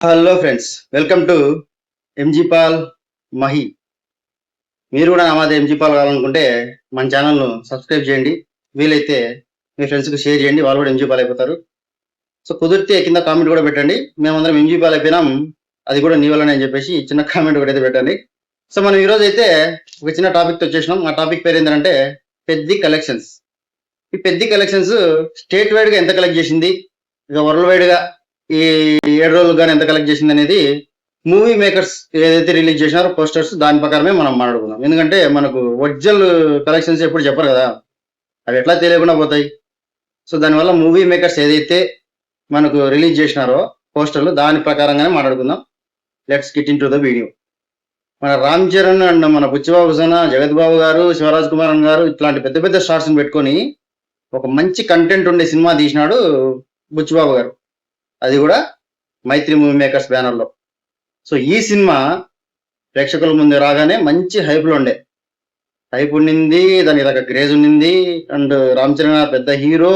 Hello friends, welcome to ఎంజీ పాల్ మహి. మీరు కూడా మాది ఎంజీ పాల్ కావాలనుకుంటే మన ఛానల్ను సబ్స్క్రైబ్ చేయండి. వీలైతే మీ ఫ్రెండ్స్కి షేర్ చేయండి, వాళ్ళు కూడా ఎంజీ పాల్ అయిపోతారు. సో కుదిరితే కింద కామెంట్ కూడా పెట్టండి, మేమందరం ఎంజీ పాల్ అయిపోయినాం, అది కూడా నీ వల్లనే అని చెప్పేసి చిన్న కామెంట్ కూడా అయితే పెట్టండి. సో మనం ఈరోజు అయితే ఒక చిన్న టాపిక్తో వచ్చేసినాం. ఆ టాపిక్ పేరు ఏంటంటే పెద్ది కలెక్షన్స్. ఈ పెద్ది కలెక్షన్స్ స్టేట్ వైడ్గా ఎంత కలెక్ట్ చేసింది, ఇక వరల్డ్ వైడ్గా ఈ 7 రోజులు కానీ ఎంత కలెక్ట్ చేసింది అనేది మూవీ మేకర్స్ ఏదైతే రిలీజ్ చేసినారో పోస్టర్స్, దాని ప్రకారమే మనం మాట్లాడుకుందాం. ఎందుకంటే మనకు ఒరిజినల్ కలెక్షన్స్ ఎప్పుడు చెప్పరు కదా, అవి ఎట్లా తెలియకుండా పోతాయి. సో దానివల్ల మూవీ మేకర్స్ ఏదైతే మనకు రిలీజ్ చేసినారో పోస్టర్లు, దాని ప్రకారంగానే మాట్లాడుకుందాం. Let's get in to the video. మన రామ్ చరణ్ అండ్ మన బుచ్చిబాబు సేన, జగత్ బాబు గారు, శివరాజ్ కుమార్ గారు ఇట్లాంటి పెద్ద పెద్ద స్టార్స్ని పెట్టుకొని ఒక మంచి కంటెంట్ ఉండే సినిమా తీసినాడు బుచ్చిబాబు గారు, అది కూడా మైత్రి మూవీ మేకర్స్ బ్యానర్లో. సో ఈ సినిమా ప్రేక్షకుల ముందు రాగానే మంచి హైప్లో ఉండే, హైప్ ఉండింది, దానికి దగ్గర క్రేజ్ ఉండింది. అండ్ రామ్ చరణ్ గారు పెద్ద హీరో,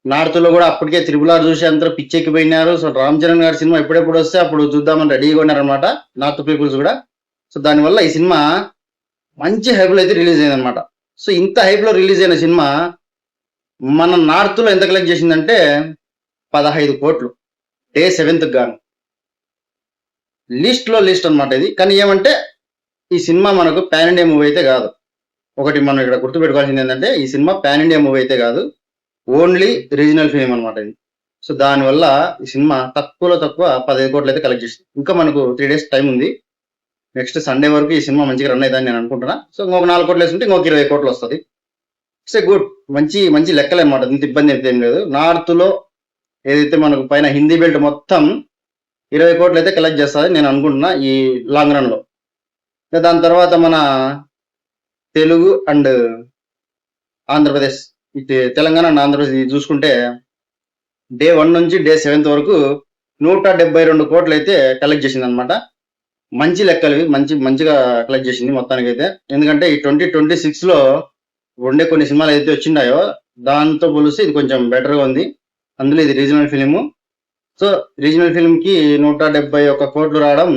నార్త్లో కూడా అప్పటికే RRR చూసి అందరూ పిచ్చెక్కిపోయినారు. సో రామ్ చరణ్ గారి సినిమా ఎప్పుడెప్పుడు వస్తే అప్పుడు చూద్దామని రెడీగా ఉన్నారనమాట నార్త్ పీపుల్స్ కూడా. సో దానివల్ల ఈ సినిమా మంచి హైప్లో అయితే రిలీజ్ అయింది అనమాట. సో ఇంత హైప్లో రిలీజ్ అయిన సినిమా మన నార్త్లో ఎంత కలెక్ట్ చేసిందంటే 15 కోట్లు డే 7th గాను. లిస్ట్ అనమాట ఇది. కానీ ఏమంటే ఈ సినిమా మనకు పాన్ ఇండియా మూవీ అయితే కాదు. ఒకటి మనం ఇక్కడ గుర్తుపెట్టుకోవాల్సింది ఏంటంటే ఈ సినిమా పాన్ ఇండియా మూవీ అయితే కాదు, ఓన్లీ రీజనల్ ఫిల్మ్ అనమాట ఇది. సో దానివల్ల ఈ సినిమా తక్కువ 15 కోట్లు అయితే కలెక్ట్ చేసింది. ఇంకా మనకు 3 days టైం ఉంది. నెక్స్ట్ సండే వరకు ఈ సినిమా మంచిగా రన్ అవుతుందని నేను అనుకుంటున్నా. సో ఇంకొక 4 కోట్లు వేసుకుంటే ఇంకొక 20 కోట్లు వస్తుంది. ఇట్స్ ఏ గుడ్, మంచి లెక్కలు అనమాట. ఇంత ఇబ్బంది అయితే ఏం లేదు. నార్త్లో ఏదైతే మనకు పైన హిందీ బెల్ట్ మొత్తం 20 కోట్లు అయితే కలెక్ట్ చేస్తుంది నేను అనుకుంటున్నా ఈ లాంగ్ రన్లో. దాని తర్వాత మన తెలుగు అండ్ ఆంధ్రప్రదేశ్, ఇటు తెలంగాణ అండ్ ఆంధ్రప్రదేశ్ చూసుకుంటే డే 1 నుంచి డే 7th వరకు 172 కోట్లు అయితే కలెక్ట్ చేసింది అనమాట. మంచి లెక్కలు, మంచిగా కలెక్ట్ చేసింది మొత్తానికి అయితే. ఎందుకంటే ఈ 2026లో ఉండే కొన్ని సినిమాలు ఏదైతే వచ్చిండాయో దాంతో పోలిస్తే ఇది కొంచెం బెటర్గా ఉంది. అందులో ఇది రీజనల్ ఫిలిము. సో రీజనల్ ఫిల్మ్కి 171 కోట్లు రావడం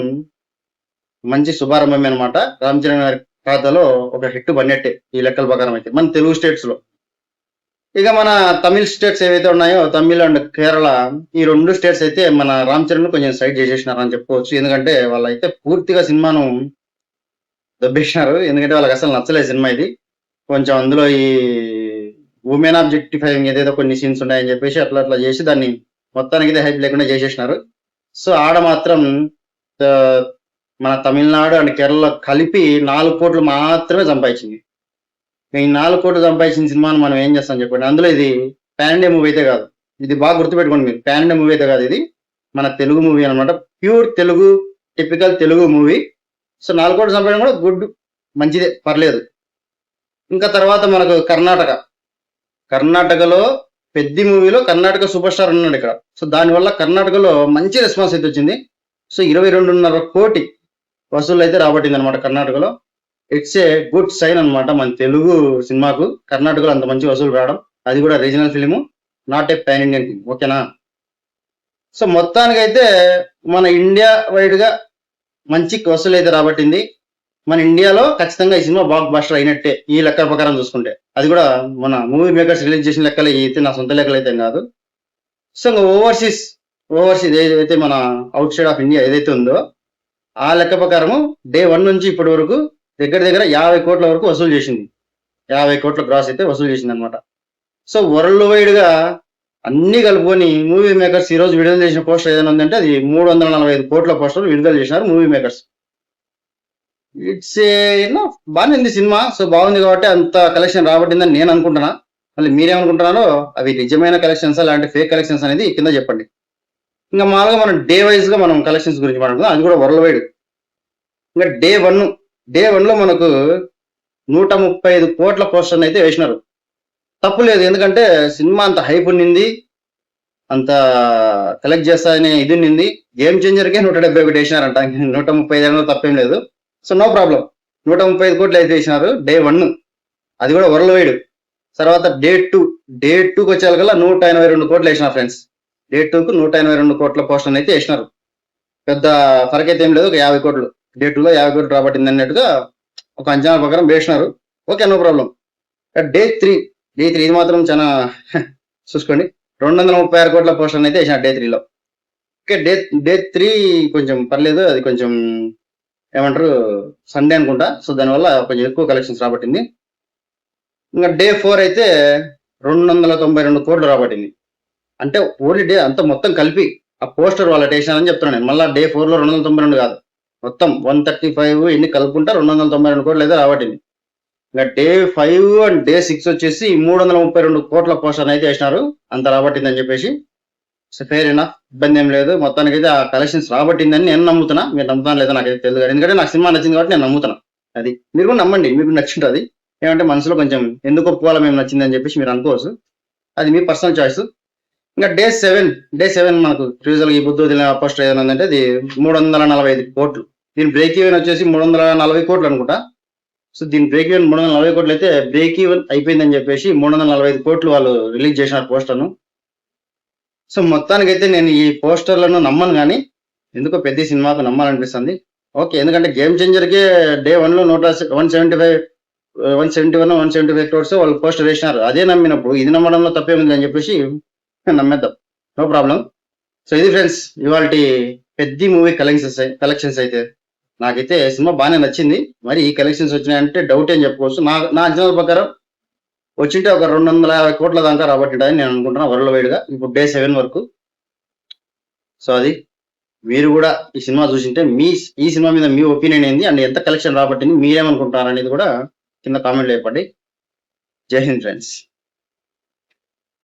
మంచి శుభారంభమే అనమాట. రామ్ చరణ్ గారి ఖాతాలో ఒక హిట్ పడినట్టే ఈ లెక్కల ప్రకారం అయితే మన తెలుగు స్టేట్స్లో. ఇక మన తమిళ్ స్టేట్స్ ఏవైతే ఉన్నాయో, తమిళ్ అండ్ కేరళ, ఈ 2 స్టేట్స్ అయితే మన రామ్ చరణ్ కొంచెం సైడ్ చేసేసినారని చెప్పుకోవచ్చు. ఎందుకంటే వాళ్ళైతే పూర్తిగా సినిమాను దొబ్బేసినారు. ఎందుకంటే వాళ్ళకి అసలు నచ్చలేదు సినిమా ఇది. కొంచెం అందులో ఈ ఉమెన్ ఆబ్జెక్టిఫైయింగ్ ఏదైతే కొన్ని సీన్స్ ఉన్నాయని చెప్పేసి అట్లా చేసి దాన్ని మొత్తానికి హైప్ లేకుండా చేసేసినారు. సో ఆడ మాత్రం మన తమిళనాడు అండ్ కేరళ కలిపి 4 కోట్లు మాత్రమే సంపాదించింది. ఈ 4 కోట్లు సంపాదించిన సినిమాను మనం ఏం చేస్తాం చెప్పండి. అందులో ఇది పాన్ ఇండియా మూవీ అయితే కాదు. ఇది బాగా గుర్తుపెట్టుకోండి మీరు, పాన్ ఇండియా మూవీ అయితే కాదు, ఇది మన తెలుగు మూవీ అనమాట. Pure Telugu, typical Telugu movie. So 4 కోట్లు సంపాదించడం కూడా గుడ్, మంచిదే, పర్లేదు. ఇంకా తర్వాత మనకు కర్ణాటకలో పెద్ద మూవీలో కర్ణాటక సూపర్ స్టార్ ఉన్నాడు ఇక్కడ. సో దానివల్ల కర్ణాటకలో మంచి రెస్పాన్స్ అయితే వచ్చింది. సో 22.5 కోటి వసూళ్ళు అయితే రాబట్టింది అనమాట కర్ణాటకలో. ఇట్స్ ఏ గుడ్ సైన్ అనమాట మన తెలుగు సినిమాకు కర్ణాటకలో అంత మంచి వసూలు రావడం. అది కూడా regional film, not a pan Indian film. ఓకేనా? సో మొత్తానికైతే మన ఇండియా వైడ్గా మంచి వసూలు అయితే రాబట్టింది. మన ఇండియాలో ఖచ్చితంగా ఈ సినిమా బ్లాక్ బస్టర్ అయినట్టే ఈ లెక్క ప్రకారం చూసుకుంటే. అది కూడా మన మూవీ మేకర్స్ రిలీజ్ చేసిన లెక్కలు అయితే, నా సొంత లెక్కలు అయితే కాదు. సో ఇంకా ఓవర్సీస్ ఏదైతే మన అవుట్ సైడ్ ఆఫ్ ఇండియా ఏదైతే ఉందో ఆ లెక్క ప్రకారము డే 1 నుంచి ఇప్పటి వరకు దగ్గర 50 కోట్ల వరకు వసూలు చేసింది. 50 కోట్ల గ్రాస్ అయితే వసూలు చేసింది అనమాట. సో వరల్డ్ వైడ్గా అన్ని కలుపుకొని మూవీ మేకర్స్ ఈరోజు విడుదల చేసిన పోస్టర్ ఏదైనా ఉందంటే అది 345 కోట్ల పోస్టర్ విడుదల చేసినారు మూవీ మేకర్స్. ఇట్స్ బాగానే ఉంది సినిమా. సో బాగుంది కాబట్టి అంత కలెక్షన్ రాబట్టిందని నేను అనుకుంటున్నా. మళ్ళీ మీరేమనుకుంటున్నారో, అవి నిజమైన కలెక్షన్స్ అలాంటి ఫేక్ కలెక్షన్స్ అనేది కింద చెప్పండి. ఇంకా మామూలుగా మనం డే వైజ్గా మనం కలెక్షన్స్ గురించి మాట్లాడుకుందాం, అది కూడా వరల్డ్ వైడ్. ఇంకా డే 1లో మనకు 135 కోట్ల పోస్టర్ అయితే వేసినారు. తప్పు లేదు, ఎందుకంటే సినిమా అంత హైప్ ఉండింది, అంత కలెక్ట్ చేస్తాయని ఇది ఉండింది. గేమ్ చేంజర్కే 171 వేసినారంట. 135 తప్పేం లేదు. So no problem. 135 కోట్లు అయితే వేసినారు డే 1, అది కూడా వరల్డ్ వైడ్. తర్వాత డే 2కి వచ్చేకల్లా 182 కోట్లు వేసినారు ఫ్రెండ్స్. డే 2కు 182 కోట్ల పోస్టర్ అయితే వేసినారు. పెద్ద ఫరక్ అయితే ఏం లేదు, ఒక 50 కోట్లు డే 2లో 50 కోట్లు రాబట్టింది అన్నట్టుగా ఒక అంచనా ప్రకారం వేసినారు. Okay, no problem. డే 3 ఇది మాత్రం చాలా చూసుకోండి, 236 కోట్ల పోస్టర్ అయితే వేసిన డే 3లో. ఓకే, డే 3 కొంచెం పర్లేదు, అది కొంచెం ఏమంటారు సండే అనుకుంటా, సో దానివల్ల కొంచెం ఎక్కువ కలెక్షన్స్ రాబట్టింది. ఇంకా డే 4 అయితే 292 కోట్లు రాబట్టింది. అంటే ఓన్లీ డే అంతా మొత్తం కలిపి ఆ పోస్టర్ వాళ్ళ వేసినారని చెప్తున్నాను నేను. మళ్ళీ డే 4లో 292 కాదు, మొత్తం 135 ఇన్ని కలుపుకుంటా 292 కోట్లు అయితే రాబట్టింది. ఇంకా డే 5 అండ్ డే 6 వచ్చేసి 332 కోట్ల పోస్టర్ అయితే వేసినారు, అంత రాబట్టిందని చెప్పేసి. సో ఫెయిర్ అయినా ఇబ్బంది ఏం లేదు, మొత్తానికి అయితే ఆ కలెక్షన్స్ రాబట్టిందని నేను నమ్ముతున్నా. మీరు నమ్ముతాను లేదా నాకైతే తెలియదు కానీ, ఎందుకంటే నాకు సినిమా నచ్చింది కాబట్టి నేను నమ్ముతున్నా. అది మీరు కూడా నమ్మండి, మీకు నచ్చుంటుంది. ఏమంటే మనసులో కొంచెం ఎందుకు ఒప్పుకోవాలా మేము నచ్చిందని చెప్పేసి మీరు అనుకోవచ్చు, అది మీ పర్సనల్ చాయిస్. ఇంకా డే 7 మనకు యూజువల్ ఈ బుద్ధు వదిలిన పోస్టర్ ఏదైనా ఉందంటే అది 345 కోట్లు. దీని బ్రేక్ ఈవెన్ వచ్చేసి 340 కోట్లు అనుకుంటా. సో దీని బ్రేక్ ఈవెన్ 340 కోట్లు అయితే బ్రేక్ ఈవెన్ అయిపోయిందని చెప్పేసి 345 కోట్లు వాళ్ళు రిలీజ్ చేసినారు పోస్టర్ను. సో మొత్తానికి అయితే నేను ఈ పోస్టర్లను నమ్మను, కానీ ఎందుకో పెద్ద సినిమాకు నమ్మాలనిపిస్తుంది. ఓకే, ఎందుకంటే గేమ్ చేంజర్కే డే 1లో 171 క్రోర్స్ వాళ్ళు పోస్టర్ వేసినారు. అదే నమ్మినప్పుడు ఇది నమ్మడంలో తప్పేముంది అని చెప్పేసి నమ్మేద్దాం, నో ప్రాబ్లం. సో ఇది ఫ్రెండ్స్ ఇవాళ పెద్ద మూవీ కలెక్షన్స్ అయితే నాకైతే సినిమా బాగానే నచ్చింది. మరి ఈ కలెక్షన్స్ వచ్చినాయంటే డౌట్ ఏం చెప్పుకోవచ్చు. నా అంచనాల ప్రకారం వచ్చింటే ఒక 250 కోట్ల దాకా రాబట్టింటాయని నేను అనుకుంటున్నా వరల్డ్ వైడ్ గా, ఇప్పుడు డే 7 వరకు. సో అది మీరు కూడా ఈ సినిమా చూసింటే ఈ సినిమా మీద మీ ఒపీనియన్ ఏంది అండ్ ఎంత కలెక్షన్ రాబట్టింది మీరేమనుకుంటారు అనేది కూడా కింద కామెంట్ చెప్పండి. జై హింద్ ఫ్రెండ్స్.